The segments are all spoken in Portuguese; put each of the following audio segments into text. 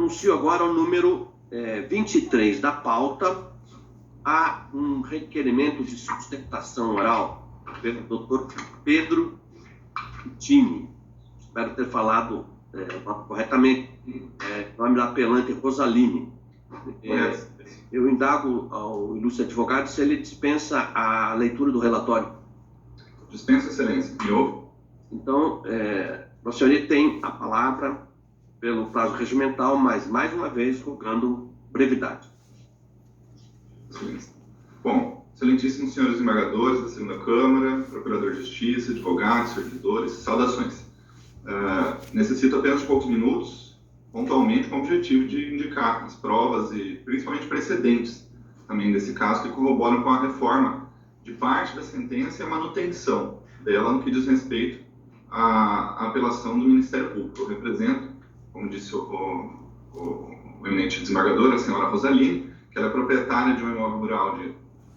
anuncio agora o número 23 da pauta. Há um requerimento de sustentação oral pelo Dr. Pedro Tini. Espero ter falado corretamente. O nome da apelante é Rosaline. Eu indago ao ilustre advogado se ele dispensa a leitura do relatório. Dispensa, excelência. Me ouve? Então, Vossa Senhoria tem a palavra pelo prazo regimental, mas, mais uma vez, rogando brevidade. Excelência. Bom, excelentíssimos senhores desembargadores da segunda Câmara, procurador de Justiça, advogados, servidores, saudações. Necessito apenas de poucos minutos, pontualmente, com o objetivo de indicar as provas e, principalmente, precedentes também desse caso que corroboram com a reforma de parte da sentença e a manutenção dela no que diz respeito à apelação do Ministério Público. Eu represento, como disse o eminente desembargador, a senhora Rosaline, que ela é proprietária de um imóvel rural de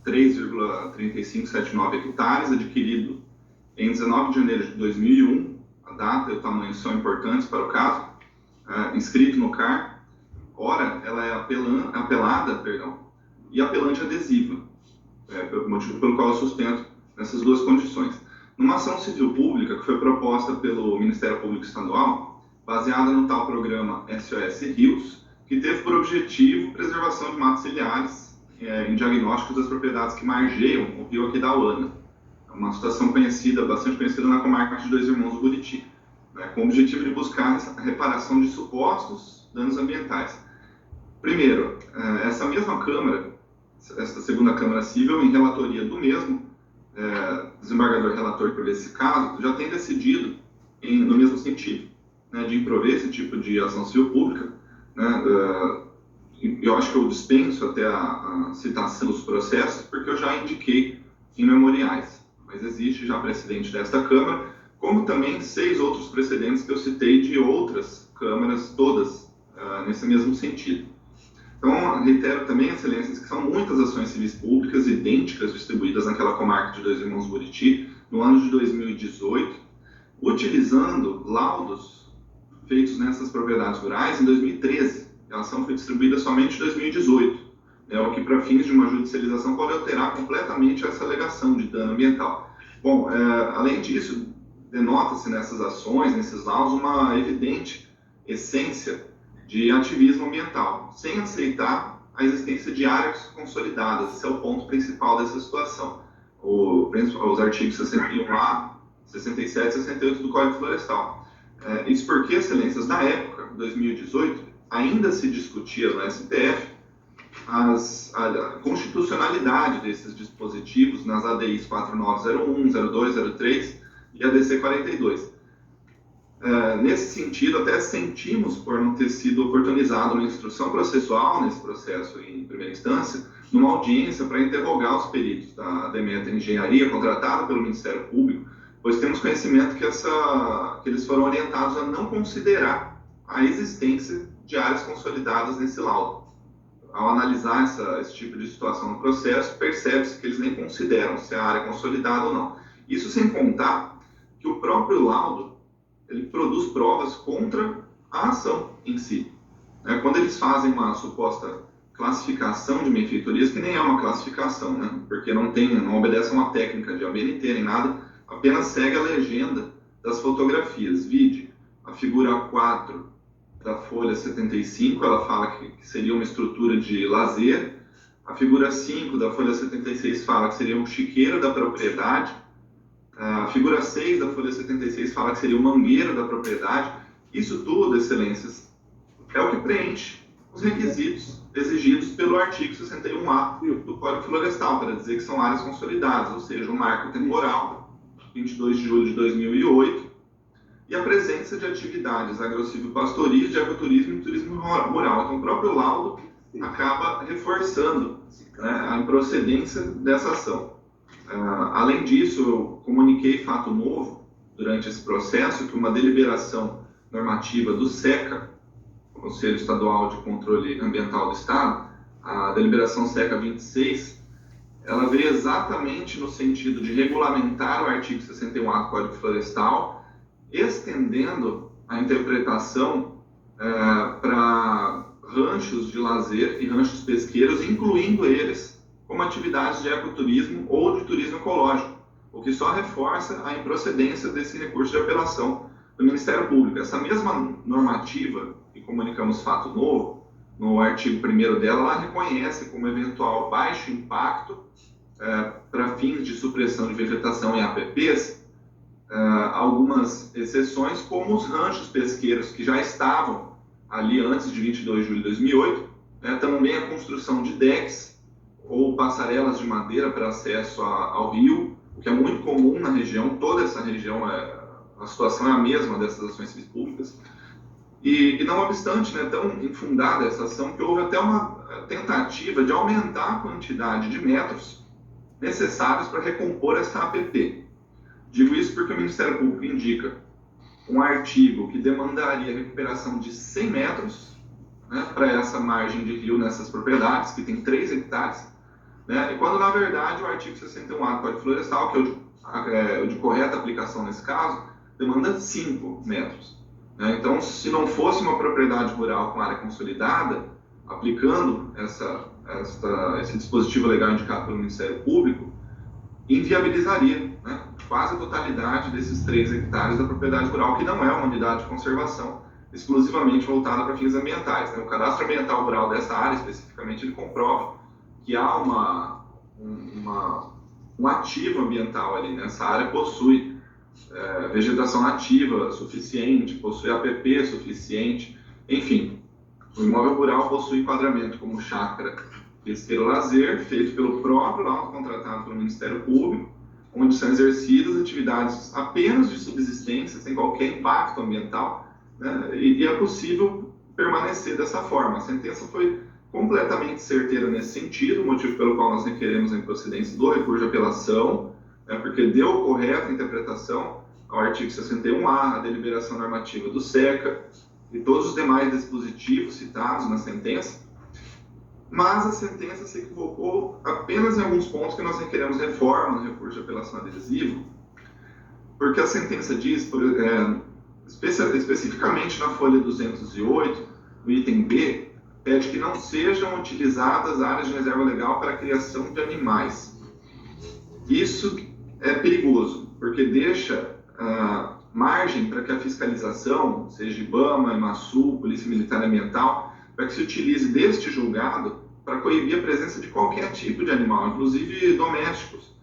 3,3579 hectares, adquirido em 19 de janeiro de 2001. A data e o tamanho são importantes para o caso, inscrito no CAR. Ora, ela é apelada, e apelante adesiva, pelo motivo pelo qual eu sustento nessas duas condições. Numa ação civil pública que foi proposta pelo Ministério Público Estadual, baseada no tal programa SOS Rios, que teve por objetivo preservação de matos ciliares em diagnósticos das propriedades que margeiam o rio Aquidauana. É uma situação bastante conhecida na comarca de Dois Irmãos do Buriti, com o objetivo de buscar a reparação de supostos danos ambientais. Primeiro, essa mesma Câmara, esta segunda Câmara Civil, em relatoria do mesmo desembargador relator por esse caso, já tem decidido no mesmo sentido, de improver esse tipo de ação civil pública. Eu acho que eu dispenso até a citação dos processos, porque eu já indiquei em memoriais, mas existe já precedente desta Câmara, como também 6 outros precedentes que eu citei de outras câmaras, todas nesse mesmo sentido. Então, reitero também, excelências, que são muitas ações civis públicas idênticas distribuídas naquela comarca de Dois Irmãos Buriti no ano de 2018, utilizando laudos feitos nessas propriedades rurais em 2013. A ação foi distribuída somente em 2018, o que, para fins de uma judicialização, pode alterar completamente essa alegação de dano ambiental. Bom, além disso, denota-se nessas ações, nesses laudos, uma evidente essência de ativismo ambiental, sem aceitar a existência de áreas consolidadas. Esse é o ponto principal dessa situação. Os artigos 61A, 67 e 68 do Código Florestal. Isso porque, excelências, na época, 2018, ainda se discutia no STF a constitucionalidade desses dispositivos nas ADIs 4901, 02, 03 e ADC 42. Nesse sentido, até sentimos por não ter sido oportunizado uma instrução processual nesse processo em primeira instância, numa audiência para interrogar os peritos da Demeter Engenharia, contratada pelo Ministério Público, pois temos conhecimento que eles foram orientados a não considerar a existência de áreas consolidadas nesse laudo. Ao analisar esse tipo de situação no processo, percebe-se que eles nem consideram se a área é consolidada ou não. Isso sem contar que o próprio laudo ele produz provas contra a ação em si. Quando eles fazem uma suposta classificação de benfeitorias, que nem é uma classificação, porque não obedece a uma técnica de ABNT nem nada, apenas segue a legenda das fotografias. Vide a figura 4 da folha 75, ela fala que seria uma estrutura de lazer. A figura 5 da folha 76 fala que seria um chiqueiro da propriedade. A figura 6 da folha 76 fala que seria um mangueiro da propriedade. Isso tudo, excelências, é o que preenche os requisitos exigidos pelo artigo 61A do Código Florestal, para dizer que são áreas consolidadas, ou seja, o marco temporal, 22 de julho de 2008, e a presença de atividades agro-silvopastoris, de agroturismo e turismo rural. Então, o próprio laudo acaba reforçando a improcedência dessa ação. Além disso, eu comuniquei fato novo durante esse processo, que uma deliberação normativa do SECA, Conselho Estadual de Controle Ambiental do Estado, a deliberação SECA 26, ela veio exatamente no sentido de regulamentar o artigo 61A do Código Florestal, estendendo a interpretação para ranchos de lazer e ranchos pesqueiros, incluindo eles como atividades de ecoturismo ou de turismo ecológico, o que só reforça a improcedência desse recurso de apelação do Ministério Público. Essa mesma normativa, que comunicamos fato novo, no artigo 1º dela, ela reconhece como eventual baixo impacto para fins de supressão de vegetação em APPs, algumas exceções, como os ranchos pesqueiros que já estavam ali antes de 22 de julho de 2008, também a construção de decks ou passarelas de madeira para acesso ao rio, o que é muito comum na região. Toda essa região, a situação é a mesma dessas ações civis públicas. E não obstante, tão infundada essa ação, que houve até uma tentativa de aumentar a quantidade de metros necessários para recompor essa APP. Digo isso porque o Ministério Público indica um artigo que demandaria a recuperação de 100 metros para essa margem de rio nessas propriedades, que tem 3 hectares, e quando, na verdade, o artigo 61A do Código Florestal, que é o de correta aplicação nesse caso, demanda 5 metros. Então, se não fosse uma propriedade rural com área consolidada, aplicando esse dispositivo legal indicado pelo Ministério Público, inviabilizaria quase a totalidade desses 3 hectares da propriedade rural, que não é uma unidade de conservação exclusivamente voltada para fins ambientais. O cadastro ambiental rural dessa área, especificamente, ele comprova que há um ativo ambiental ali. Essa área possui vegetação nativa suficiente, possui APP suficiente, enfim. O imóvel rural possui enquadramento como chácara pesqueiro lazer, feito pelo próprio laudo contratado pelo Ministério Público, onde são exercidas atividades apenas de subsistência, sem qualquer impacto ambiental, e é possível permanecer dessa forma. A sentença foi completamente certeira nesse sentido, motivo pelo qual nós requeremos a improcedência do recurso de apelação, porque deu correta interpretação ao artigo 61A, a deliberação normativa do SECA e todos os demais dispositivos citados na sentença, mas a sentença se equivocou apenas em alguns pontos que nós requeremos reforma no recurso de apelação adesivo, porque a sentença diz, especificamente na folha 208, no item B, pede que não sejam utilizadas áreas de reserva legal para a criação de animais. Isso é perigoso, porque deixa margem para que a fiscalização, seja IBAMA, IMASU, Polícia Militar Ambiental, para que se utilize deste julgado para coibir a presença de qualquer tipo de animal, inclusive domésticos,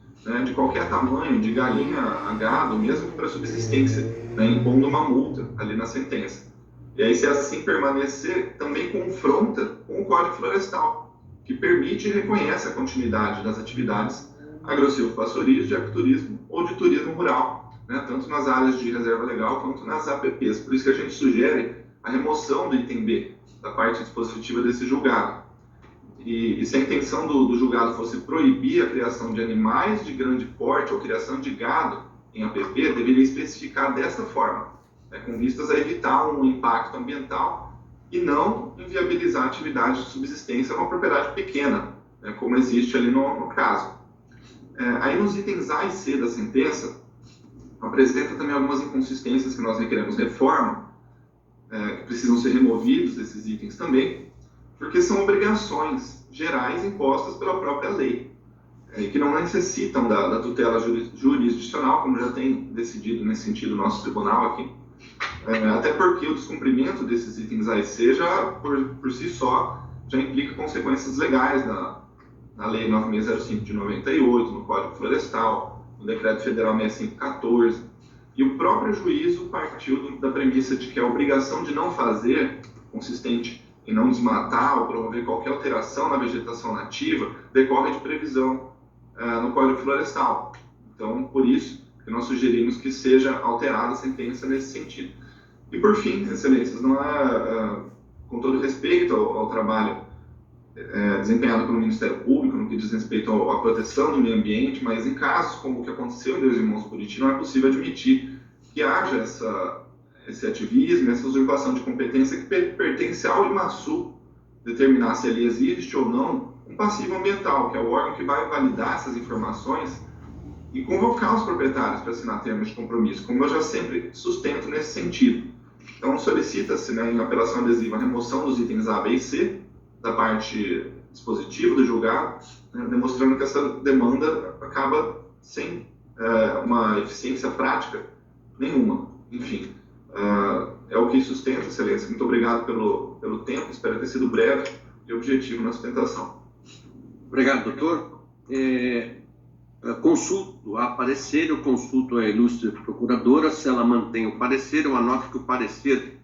de qualquer tamanho, de galinha a gado, mesmo para subsistência, impondo uma multa ali na sentença. E aí, se assim permanecer, também confronta com o Código Florestal, que permite e reconhece a continuidade das atividades agro-silvopastoril, de ecoturismo ou de turismo rural, tanto nas áreas de reserva legal quanto nas APPs. Por isso que a gente sugere a remoção do item B, da parte dispositiva desse julgado. E se a intenção do julgado fosse proibir a criação de animais de grande porte ou criação de gado em APP, deveria especificar dessa forma, com vistas a evitar um impacto ambiental e não inviabilizar a atividade de subsistência numa propriedade pequena, como existe ali no caso. Aí nos itens A e C da sentença, apresenta também algumas inconsistências que nós requeremos reforma, que precisam ser removidos desses itens também, porque são obrigações gerais impostas pela própria lei, e que não necessitam da tutela jurisdicional, como já tem decidido nesse sentido o nosso tribunal aqui, até porque o descumprimento desses itens A e C já, por si só, já implica consequências legais na Lei 9605 de 98, no Código Florestal, no Decreto Federal 6514, e o próprio juízo partiu da premissa de que a obrigação de não fazer, consistente em não desmatar ou promover qualquer alteração na vegetação nativa, decorre de previsão no Código Florestal. Então, por isso que nós sugerimos que seja alterada a sentença nesse sentido. E, por fim, excelências, não com todo respeito ao trabalho desempenhado pelo Ministério Público, no que diz respeito à proteção do meio ambiente, mas em casos como o que aconteceu em Deus Irmãos Buriti, não é possível admitir que haja esse ativismo, essa usurpação de competência que pertence ao IMASU determinar se ali existe ou não um passivo ambiental, que é o órgão que vai validar essas informações e convocar os proprietários para assinar termos de compromisso, como eu já sempre sustento nesse sentido. Então, solicita-se, né, em apelação adesiva, a remoção dos itens A, B e C da parte dispositiva do julgado, né, demonstrando que essa demanda acaba sem uma eficiência prática nenhuma. Enfim, é o que sustenta, Excelência. Muito obrigado pelo tempo, espero ter sido breve e objetivo na sustentação. Obrigado, doutor. Consulto a parecer, eu consulto a ilustre procuradora, se ela mantém o parecer, eu anoto que o parecer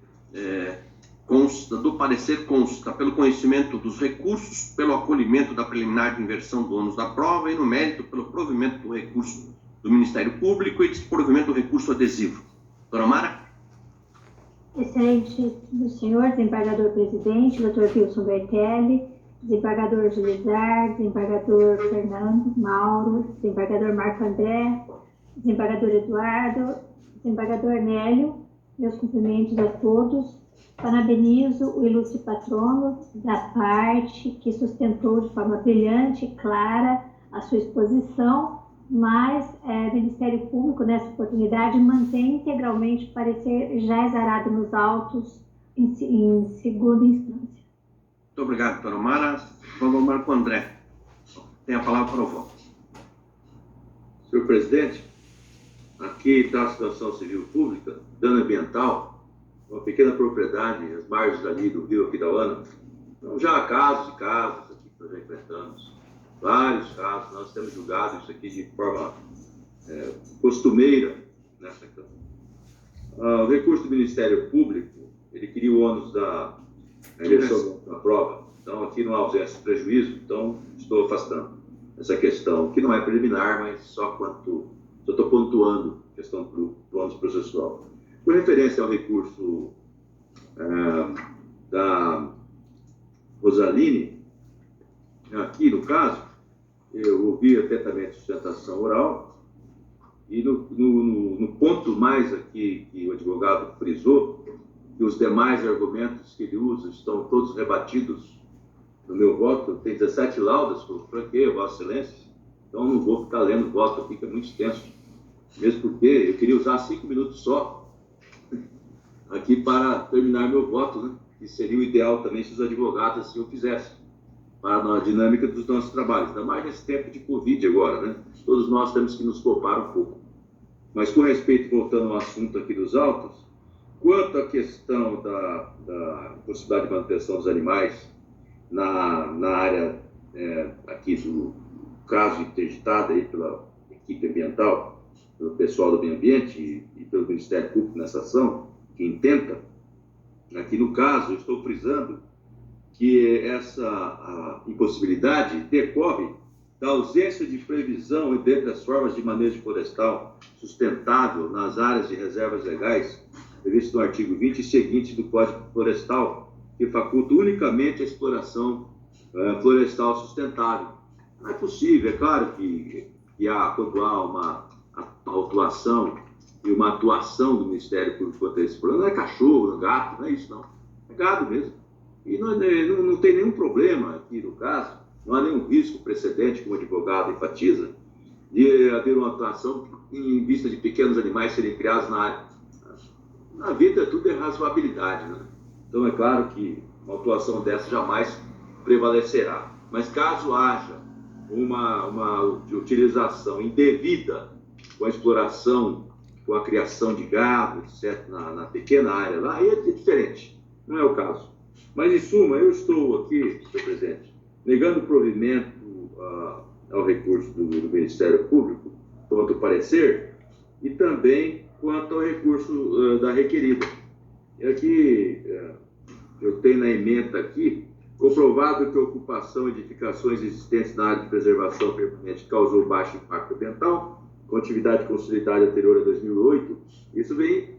consta pelo conhecimento dos recursos, pelo acolhimento da preliminar de inversão do ônus da prova e, no mérito, pelo provimento do recurso do Ministério Público e desprovimento do recurso adesivo. Doutora Mara? Excelente do senhor, desembargador presidente, doutor Wilson Bertelli, desembargador Julizar, desembargador Fernando Mauro, desembargador Marco André, desembargador Eduardo, desembargador Nélio, meus cumprimentos a todos. Parabenizo o ilustre patrono da parte que sustentou de forma brilhante e clara a sua exposição, mas o Ministério Público, nessa oportunidade, mantém integralmente o parecer já exarado nos autos em segunda instância. Muito obrigado, doutora Mara. Vamos ao Marco André. Tem a palavra para o voto. Senhor presidente, aqui está a situação civil pública, dano ambiental, uma pequena propriedade, às margens ali do rio Aquidauana. Então, já há casos e casos aqui que nós já enfrentamos, vários casos, nós temos julgado isso aqui de forma costumeira nessa questão. O recurso do Ministério Público, ele queria o ônus da inversão da prova. Então, aqui não há ausência de prejuízo, então estou afastando essa questão, que não é preliminar, mas só estou pontuando a questão do ônus processual. Com referência ao recurso da Rosaline, aqui no caso, eu ouvi atentamente a sustentação oral e no ponto mais aqui que o advogado frisou, que os demais argumentos que ele usa estão todos rebatidos no meu voto. Tem 17 laudas, por franqueia, Vossa Excelência, então não vou ficar lendo o voto aqui, que é muito extenso, mesmo porque eu queria usar 5 minutos só aqui para terminar meu voto, né? Que seria o ideal também se os advogados assim o fizessem, para a dinâmica dos nossos trabalhos, ainda mais nesse tempo de Covid agora, né? Todos nós temos que nos poupar um pouco. Mas com respeito, voltando ao assunto aqui dos autos, quanto à questão da possibilidade de manutenção dos animais na área aqui do caso interditado aí pela equipe ambiental, pelo pessoal do meio ambiente e pelo Ministério Público nessa ação, que intenta, aqui no caso, eu estou frisando que essa impossibilidade decorre da ausência de previsão dentre as formas de manejo florestal sustentável nas áreas de reservas legais, previsto no artigo 20 e seguinte do Código Florestal, que faculta unicamente a exploração florestal sustentável. Não é possível, é claro que quando há uma autuação e uma atuação do Ministério Público contra esse problema, não é cachorro, não é gato, não é isso não, é gado mesmo. E não tem nenhum problema aqui no caso, não há nenhum risco precedente, como o advogado enfatiza, de haver uma atuação em vista de pequenos animais serem criados na área. Na vida tudo é razoabilidade, né? Então é claro que uma atuação dessa jamais prevalecerá. Mas caso haja uma utilização indevida com a exploração, com a criação de gado, etc., na pequena área lá, aí é diferente, não é o caso. Mas, em suma, eu estou aqui, senhor presidente, negando o provimento ao recurso do Ministério Público, quanto ao parecer, e também quanto ao recurso da requerida. E aqui, eu tenho na ementa aqui, comprovado que a ocupação de edificações existentes na área de preservação permanente causou baixo impacto ambiental, com atividade consolidada anterior a 2008, isso vem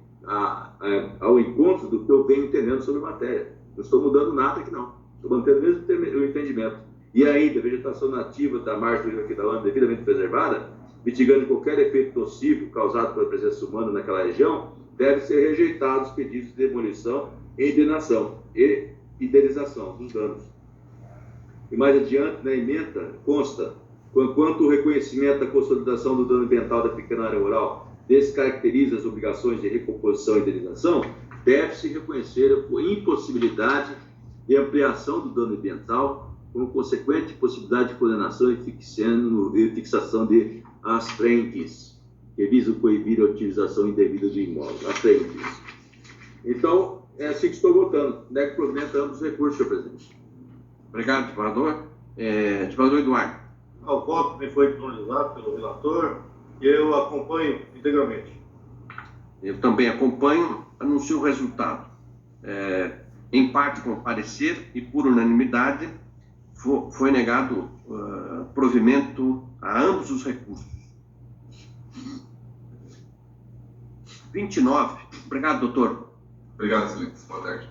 ao encontro do que eu venho entendendo sobre a matéria. Não estou mudando nada aqui, não. Estou mantendo o mesmo entendimento. E ainda, a vegetação nativa da margem do rio Aquidauana devidamente preservada, mitigando qualquer efeito nocivo causado pela presença humana naquela região, deve ser rejeitados os pedidos de demolição e indenização dos danos. E mais adiante, na ementa, consta, quanto o reconhecimento da consolidação do dano ambiental da pequena área rural descaracteriza as obrigações de recomposição e indenização, deve-se reconhecer a impossibilidade de ampliação do dano ambiental, com consequente possibilidade de condenação e fixação de astrentes, que visam coibir a utilização indevida do imóvel. Astrentes. Então, é assim que estou votando. Nego provimento ambos os recursos, senhor presidente. Obrigado, desembargador. Desembargador Eduardo. O voto me foi disponibilizado pelo relator e eu acompanho integralmente. Eu também acompanho, anuncio o resultado. Em parte com parecer e por unanimidade, foi negado provimento a ambos os recursos. 29. Obrigado, doutor. Obrigado, excelência. Boa tarde.